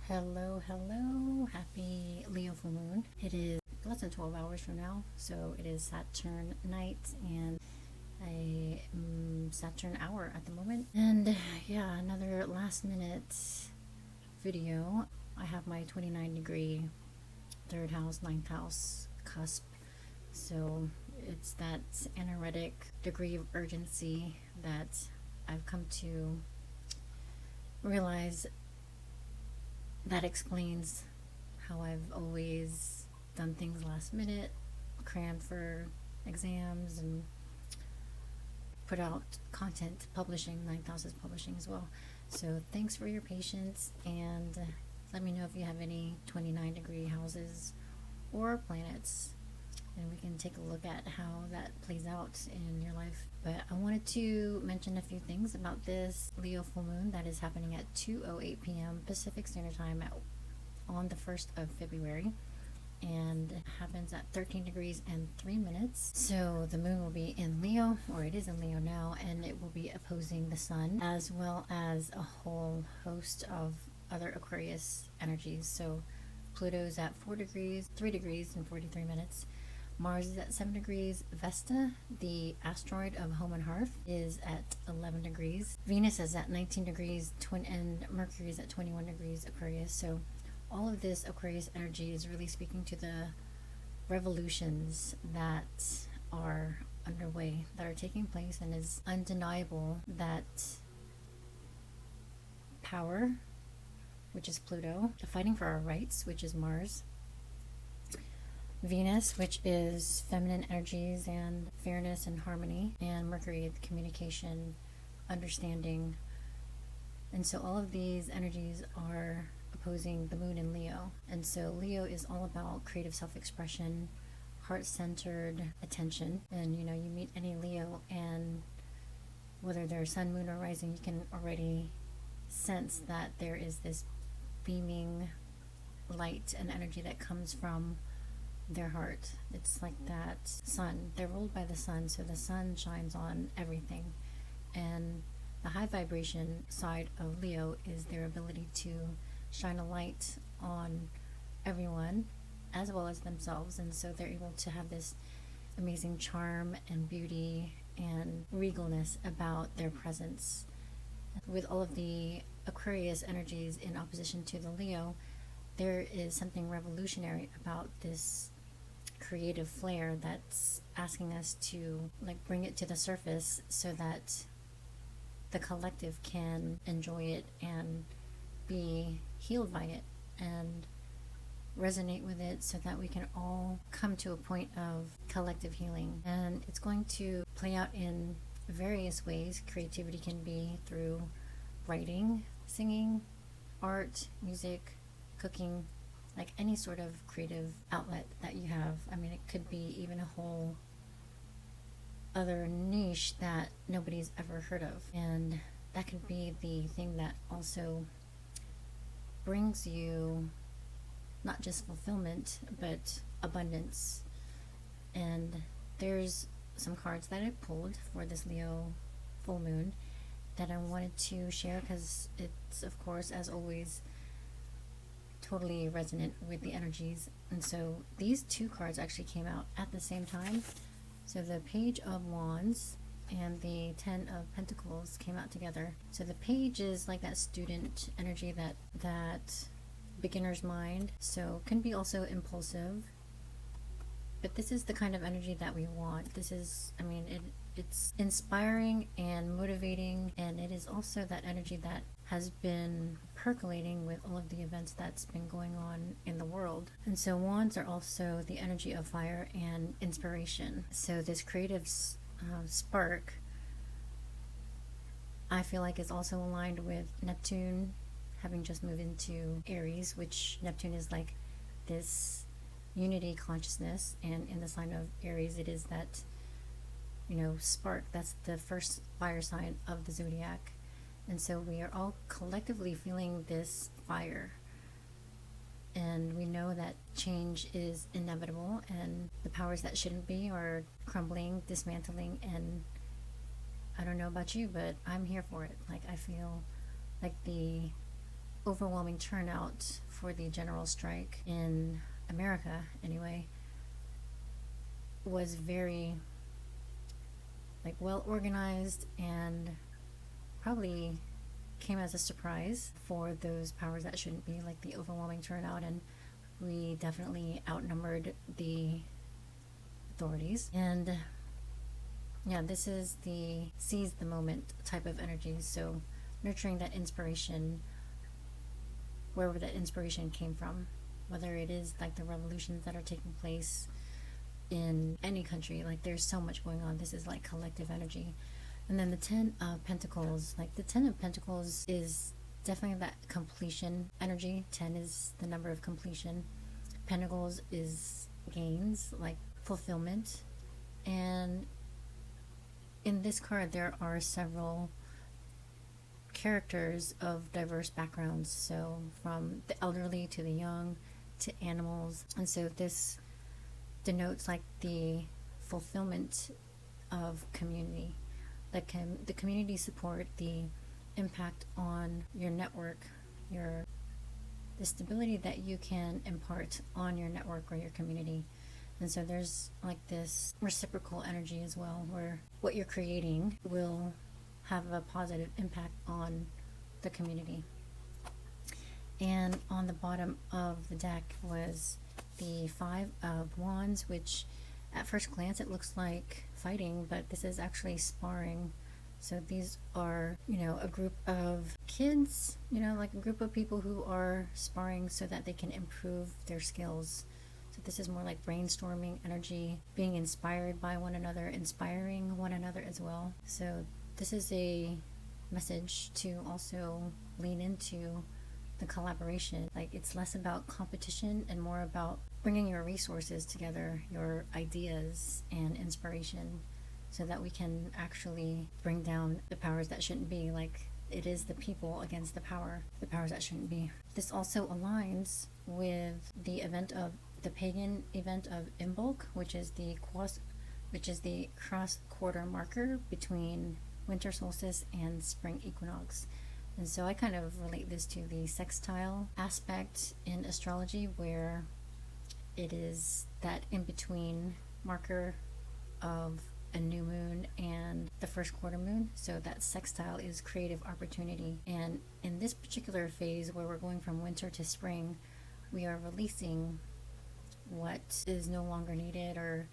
Hello, hello. Happy Leo full moon. It is less than 12 hours from now, so it is Saturn night and a Saturn hour at the moment. And yeah, another last minute video. I have my 29-degree third house, ninth house cusp. So it's that energetic degree of urgency that I've come to realize that explains how I've always done things last minute, crammed for exams, and put out content publishing. Ninth house is publishing as well. So thanks for your patience, and let me know if you have any 29-degree houses or planets, and we can take a look at how that plays out in your life. But I wanted to mention a few things about this Leo full moon that is happening at 2:08 p.m. Pacific Standard Time on the 1st of February, and it happens at 13 degrees and 3 minutes. So the moon will be in Leo, or it is in Leo now, and it will be opposing the sun, as well as a whole host of other Aquarius energies. So Pluto's at 4 degrees, 3 degrees and 43 minutes. Mars is at 7 degrees. Vesta, the asteroid of home and hearth, is at 11 degrees. Venus is at 19 degrees, and Mercury is at 21 degrees Aquarius. So all of this Aquarius energy is really speaking to the revolutions that are underway, that are taking place, and is undeniable that power, which is Pluto, fighting for our rights, which is Mars, Venus, which is feminine energies and fairness and harmony, and Mercury, the communication, understanding. And so all of these energies are opposing the moon in Leo. And so Leo is all about creative self-expression, heart-centered attention. And you meet any Leo, and whether they're sun, moon, or rising, you can already sense that there is this beaming light and energy that comes from their heart. It's like that sun. They're ruled by the sun, so the sun shines on everything. And the high vibration side of Leo is their ability to shine a light on everyone as well as themselves. And so they're able to have this amazing charm and beauty and regalness about their presence. With all of the Aquarius energies in opposition to the Leo, there is something revolutionary about this creative flair that's asking us to bring it to the surface so that the collective can enjoy it and be healed by it and resonate with it, so that we can all come to a point of collective healing. And it's going to play out in various ways. Creativity can be through writing, singing, art, music, cooking, like any sort of creative outlet that you have. I mean, it could be even a whole other niche that nobody's ever heard of. And that could be the thing that also brings you not just fulfillment, but abundance. And there's some cards that I pulled for this Leo full moon that I wanted to share, because it's, of course, as always, totally resonant with the energies. And so these two cards actually came out at the same time. So the Page of Wands and the Ten of Pentacles came out together. So the Page is like that student energy, that beginner's mind, so can be also impulsive, but this is the kind of energy that we want. This is, it's inspiring and motivating, and it is also that energy that has been percolating with all of the events that's been going on in the world. And so wands are also the energy of fire and inspiration. So this creative spark, I feel like, is also aligned with Neptune having just moved into Aries, which Neptune is like this unity consciousness, and in the sign of Aries, it is that spark. That's the first fire sign of the zodiac. And so we are all collectively feeling this fire, and we know that change is inevitable, and the powers that shouldn't be are crumbling, dismantling. And I don't know about you, but I'm here for it. I feel like the overwhelming turnout for the general strike in America, anyway, was very like well organized, and probably came as a surprise for those powers that shouldn't be, like the overwhelming turnout. And we definitely outnumbered the authorities. And yeah, this is the seize the moment type of energy. So nurturing that inspiration wherever that inspiration came from, whether it is like the revolutions that are taking place in any country. Like there's so much going on. This is like collective energy. And then the 10 of Pentacles, like the 10 of Pentacles is definitely that completion energy. 10 is the number of completion. Pentacles is gains, like fulfillment. And in this card there are several characters of diverse backgrounds, so from the elderly to the young to animals. And so this denotes like the fulfillment of community, the community support, the impact on your network, the stability that you can impart on your network or your community. And so there's like this reciprocal energy as well, where what you're creating will have a positive impact on the community. And on the bottom of the deck was the 5 of Wands, which at first glance it looks like fighting, but this is actually sparring. So these are, a group of kids, like a group of people who are sparring so that they can improve their skills. So this is more like brainstorming energy, being inspired by one another, inspiring one another as well. So this is a message to also lean into the collaboration. Like it's less about competition and more about bringing your resources together, your ideas and inspiration, so that we can actually bring down the powers that shouldn't be. Like it is the people against the powers that shouldn't be. This also aligns with the pagan event of Imbolc, which is the cross quarter marker between winter solstice and spring equinox. And so I kind of relate this to the sextile aspect in astrology, where it is that in-between marker of a new moon and the first quarter moon. So that sextile is creative opportunity. And in this particular phase where we're going from winter to spring, we are releasing what is no longer needed or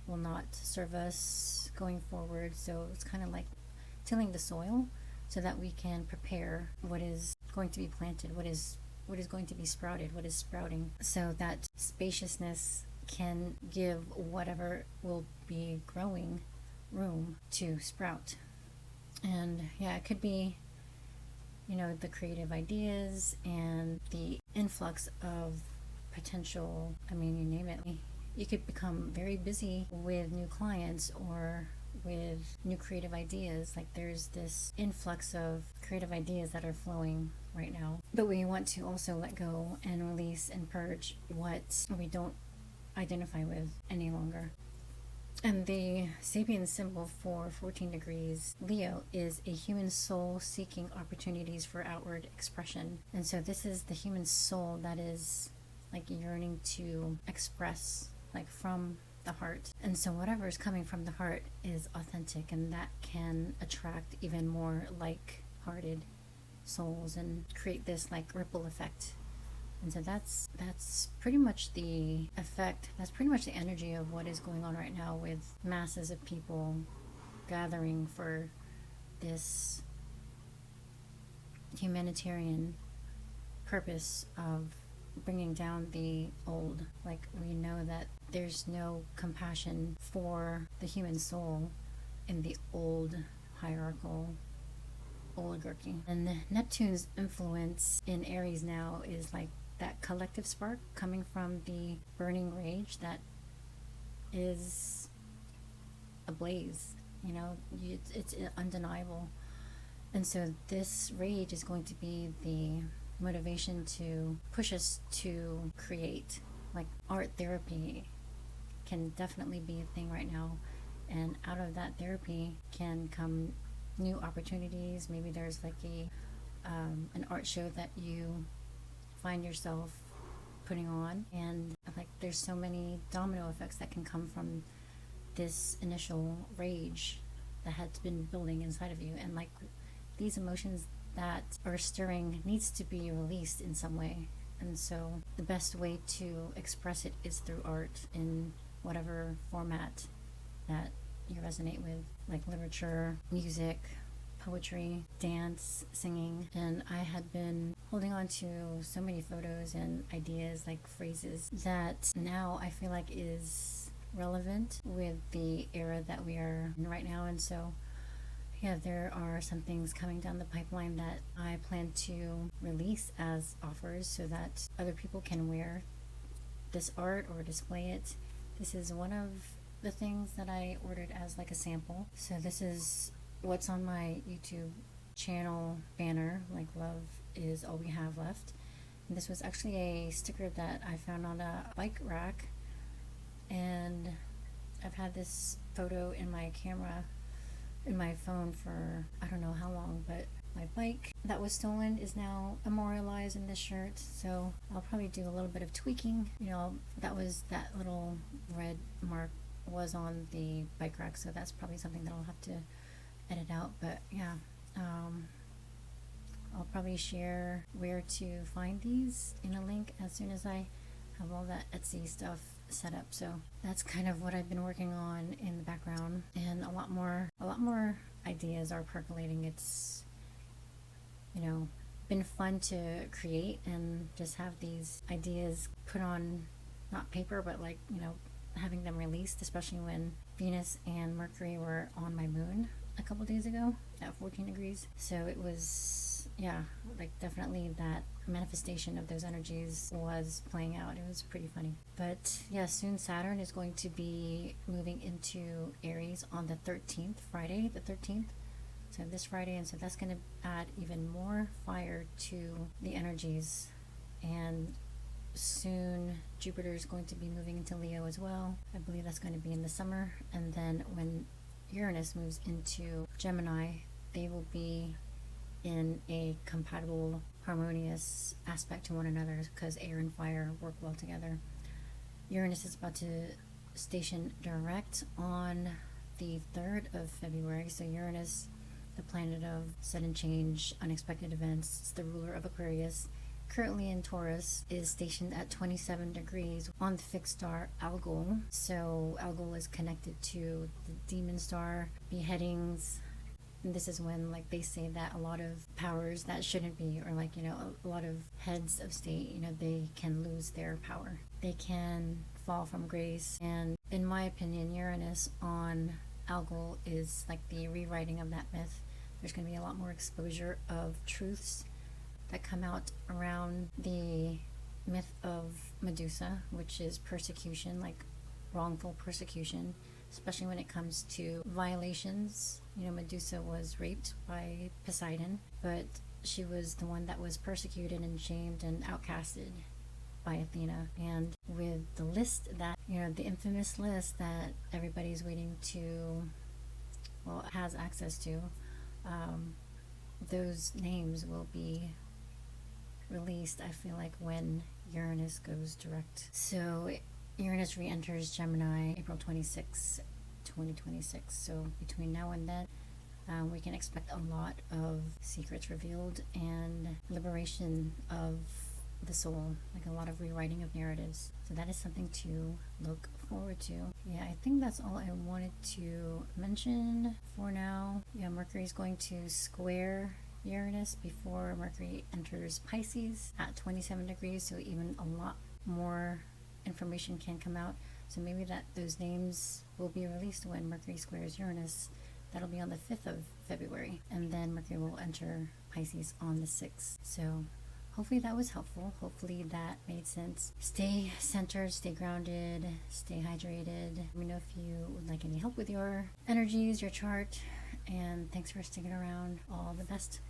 will not serve us going forward. So it's kind of like tilling the soil so that we can prepare what is going to be planted, what is going to be sprouted, what is sprouting, so that spaciousness can give whatever will be growing room to sprout. And yeah, it could be, the creative ideas and the influx of potential, you name it. You could become very busy with new clients or with new creative ideas. Like there's this influx of creative ideas that are flowing right now. But we want to also let go and release and purge what we don't identify with any longer. And the Sapien symbol for 14 degrees Leo is a human soul seeking opportunities for outward expression. And so this is the human soul that is like yearning to express, like from the heart. And so whatever is coming from the heart is authentic, and that can attract even more like-hearted souls and create this like ripple effect. And so that's pretty much the effect, that's pretty much the energy of what is going on right now, with masses of people gathering for this humanitarian purpose of bringing down the old. Like we know that there's no compassion for the human soul in the old hierarchical oligarchy. And Neptune's influence in Aries now is like that collective spark coming from the burning rage that is ablaze. It's undeniable. And so this rage is going to be the motivation to push us to create. Like art therapy can definitely be a thing right now, and out of that therapy can come new opportunities. Maybe there's like a an art show that you find yourself putting on, and like there's so many domino effects that can come from this initial rage that has been building inside of you, and like these emotions that are stirring needs to be released in some way. And so the best way to express it is through art in whatever format that you resonate with, like literature, music, poetry, dance, singing. And I had been holding on to so many photos and ideas, like phrases, that now I feel like is relevant with the era that we are in right now. And so yeah, there are some things coming down the pipeline that I plan to release as offers so that other people can wear this art or display it. This is one of the things that I ordered as like a sample. So this is what's on my YouTube channel banner, like love is all we have left. And this was actually a sticker that I found on a bike rack, and I've had this photo in my camera in my phone for I don't know how long, but my bike that was stolen is now memorialized in this shirt. So I'll probably do a little bit of tweaking. You know, that little red mark was on the bike rack, so that's probably something that I'll have to edit out. But yeah, I'll probably share where to find these in a link as soon as I have all that Etsy stuff set up. So that's kind of what I've been working on in the background, and a lot more ideas are percolating. It's, you know, been fun to create and just have these ideas put on, not paper, but like, you know, having them released, especially when Venus and Mercury were on my moon a couple days ago at 14 degrees. So it was, yeah, like definitely that manifestation of those energies was playing out. It was pretty funny. But yeah, soon Saturn is going to be moving into Aries on the 13th, Friday the 13th. So this Friday, and so that's going to add even more fire to the energies. And soon Jupiter is going to be moving into Leo as well. I believe that's going to be in the summer. And then when Uranus moves into Gemini, they will be in a compatible, harmonious aspect to one another, because air and fire work well together. Uranus is about to station direct on the 3rd of February. So Uranus, the planet of sudden change, unexpected events, it's the ruler of Aquarius, currently in Taurus, is stationed at 27 degrees on the fixed star Algol. So Algol is connected to the demon star, beheadings. And this is when, like, they say that a lot of powers that shouldn't be, or like, you know, a lot of heads of state, you know, they can lose their power. They can fall from grace. And in my opinion, Uranus on Algol is like the rewriting of that myth. There's going to be a lot more exposure of truths that come out around the myth of Medusa, which is persecution, like wrongful persecution, especially when it comes to violations. You know, Medusa was raped by Poseidon, but she was the one that was persecuted and shamed and outcasted by Athena. And with the list that, you know, the infamous list that everybody's waiting to, well, has access to, those names will be released, I feel like, when Uranus goes direct. So Uranus re-enters Gemini April 26, 2026. So between now and then, we can expect a lot of secrets revealed and liberation of the soul, like a lot of rewriting of narratives. So that is something to look forward to. Yeah, I think that's all I wanted to mention for now. Yeah, Mercury is going to square Uranus before Mercury enters Pisces at 27 degrees, so even a lot more information can come out. So maybe that those names will be released when Mercury squares Uranus. That'll be on the 5th of February, and then Mercury will enter Pisces on the 6th. So hopefully that was helpful. Hopefully that made sense. Stay centered, stay grounded, stay hydrated. Let me know if you would like any help with your energies, your chart, and thanks for sticking around. All the best.